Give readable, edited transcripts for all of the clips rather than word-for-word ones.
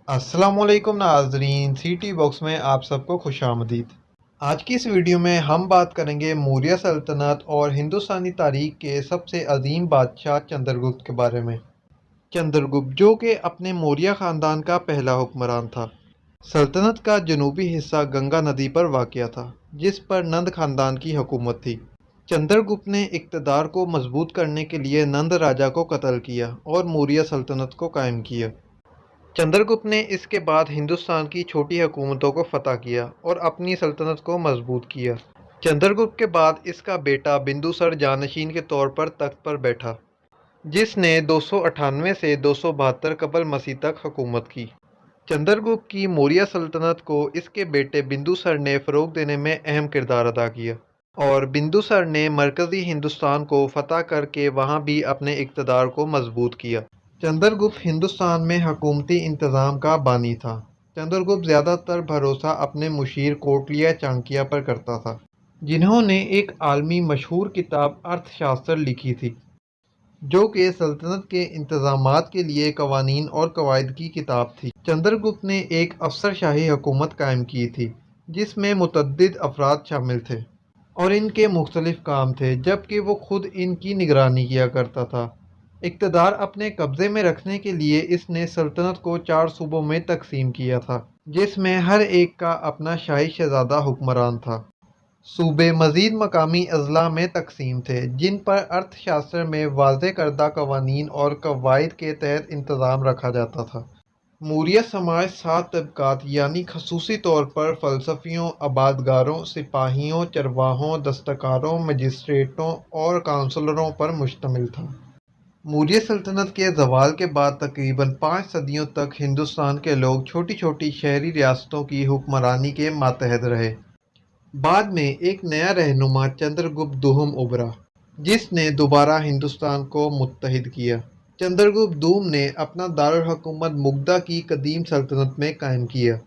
अस्सलाम वालेकुम नाजरीन, सिटी बॉक्स में आप सबको खुश आमदीद। आज की इस वीडियो में हम बात करेंगे मौर्य सल्तनत और हिंदुस्तानी तारीख के सबसे अजीम बादशाह चंद्रगुप्त के बारे में। चंद्रगुप्त जो कि अपने मौर्य ख़ानदान का पहला हुक्मरान था। सल्तनत का जनूबी हिस्सा गंगा नदी पर वाक़या था, जिस पर नंद खानदान की हुकूमत थी। चंद्रगुप्त ने इक़्तिदार को मजबूत करने के लिए नंद राजा को कत्ल किया और मौर्य सल्तनत को कायम किया। चंद्रगुप्त ने इसके बाद हिंदुस्तान की छोटी हुकूमतों को फतह किया और अपनी सल्तनत को मजबूत किया। चंद्रगुप्त के बाद इसका बेटा बिंदुसर जानशीन के तौर पर तख्त पर बैठा, जिसने 298 से 272 कबल मसीह तक हुकूमत की। चंद्रगुप्त की मौर्य सल्तनत को इसके बेटे बिंदुसर ने फ़रोग़ देने में अहम किरदार अदा किया और बिंदुसर ने मरकज़ी हिंदुस्तान को फतह करके वहाँ भी अपने इक़्तिदार को मजबूत किया। चंद्रगुप्त हिंदुस्तान में हुकूमती इंतज़ाम का बानी था। चंद्रगुप्त ज़्यादातर भरोसा अपने मुशीर कोटलिया चाणक्य पर करता था, जिन्होंने एक आलमी मशहूर किताब अर्थशास्त्र लिखी थी, जो कि सल्तनत के इंतज़ामात के लिए कवानीन और कवायद की किताब थी। चंद्रगुप्त ने एक अफसरशाही हुकूमत कायम की थी, जिसमें मुतअद्दिद अफराद शामिल थे और इनके मुख्तलिफ काम थे, जबकि वो खुद इनकी निगरानी किया करता था। इक़्तिदार अपने कब्ज़े में रखने के लिए इसने सल्तनत को 4 सूबों में तकसीम किया था, जिसमें हर एक का अपना शाही शहज़ादा हुक्मरान था। सूबे मज़ीद मकामी अज़ला में तकसीम थे, जिन पर अर्थशास्त्र में वाज़े करदा कवानीन और कवायद के तहत इंतज़ाम रखा जाता था। मौर्य समाज 7 तबक़ात यानी ख़ुसूसी तौर पर फ़लसफ़ियों, आबादगारों, सिपाहियों, चरवाहों, दस्तकारों, मजिस्ट्रेटों और काउंसलरों पर मुश्तमिल था। मौर्य सल्तनत के ज़वाल के बाद तकरीबन 5 सदियों तक हिंदुस्तान के लोग छोटी छोटी शहरी रियासतों की हुक्मरानी के मातहत रहे। बाद में एक नया रहनुमा चंद्रगुप्त दूम उभरा, जिसने दोबारा हिंदुस्तान को मुत्तहिद किया। चंद्रगुप्त दूम ने अपना दारुल हुकूमत मुग्धा की कदीम सल्तनत में कायम किया।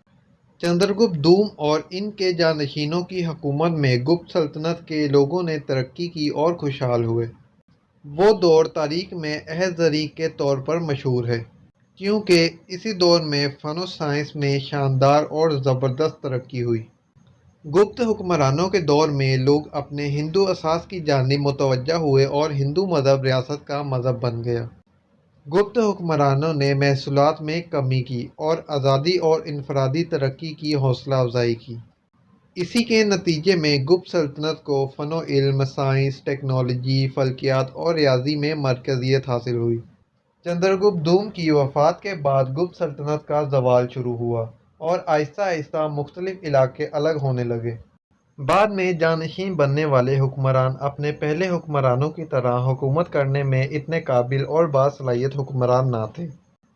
चंद्रगुप्त दूम और इनके जानशीनों की हुकूमत में गुप्त सल्तनत के लोगों ने तरक्की की और खुशहाल हुए। वो दौर तारीख में अहद ज़रीक़ के तौर पर मशहूर है, क्योंकि इसी दौर में फ़न और साइंस में शानदार और ज़बरदस्त तरक्की हुई। गुप्त हुक्मरानों के दौर में लोग अपने हिंदू असास की जानिब मुतवज्जा हुए और हिंदू मज़हब रियासत का मज़हब बन गया। गुप्त हुक्मरानों ने महसूलात में कमी की और आज़ादी और इनफरादी तरक्की की हौसला अफजाई की। इसी के नतीजे में गुप्त सल्तनत को फ़नो-इल्म, साइंस, टेक्नोलॉजी, फ़ल्कियात और रियाज़ी में मरकज़ियत हासिल हुई। चंद्रगुप्त दूम की वफ़ात के बाद गुप्त सल्तनत का ज़वाल शुरू हुआ और आहिस्ता आहिस्ता मुख्तलिफ इलाके अलग होने लगे। बाद में जानशीन बनने वाले हुक्मरान अपने पहले हुक्मरानों की तरह हुकूमत करने में इतने काबिल और बासलाहियत हुक्मरान न थे।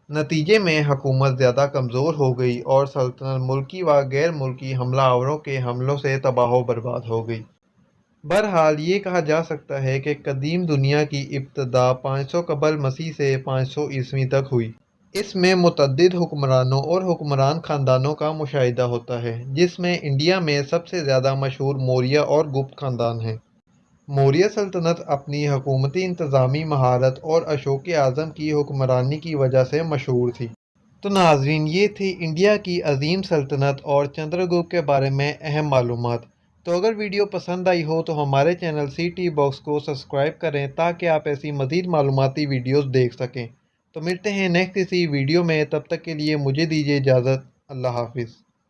नतीजे में हुकूमत ज़्यादा कमज़ोर हो गई और सल्तनत मुल्की व गैर मुल्की हमलावरों के हमलों से तबाह व बर्बाद हो गई। बहरहाल ये कहा जा सकता है कि कदीम दुनिया की इब्तदा 500 कबल मसीह से 500 ईस्वी तक हुई। इसमें मुतअद्दिद हुक्मरानों और हुक्मरान ख़ानदानों का मुशाहिदा होता है, जिसमें इंडिया में सबसे ज़्यादा मशहूर मौर्य और गुप्त ख़ानदान हैं। मौर्य सल्तनत अपनी हुकूमती इंतज़ामी महारत और अशोक आज़म की हुक्मरानी की वजह से मशहूर थी। तो नाज़रीन, ये थी इंडिया की अज़ीम सल्तनत और चंद्रगुप्त के बारे में अहम मालूमात। तो अगर वीडियो पसंद आई हो तो हमारे चैनल सिटी बॉक्स को सब्सक्राइब करें, ताकि आप ऐसी मज़ीद मालूमाती वीडियोज़ देख सकें। तो मिलते हैं नेक्स्ट किसी वीडियो में, तब तक के लिए मुझे दीजिए इजाज़त। अल्लाह हाफ़िज़।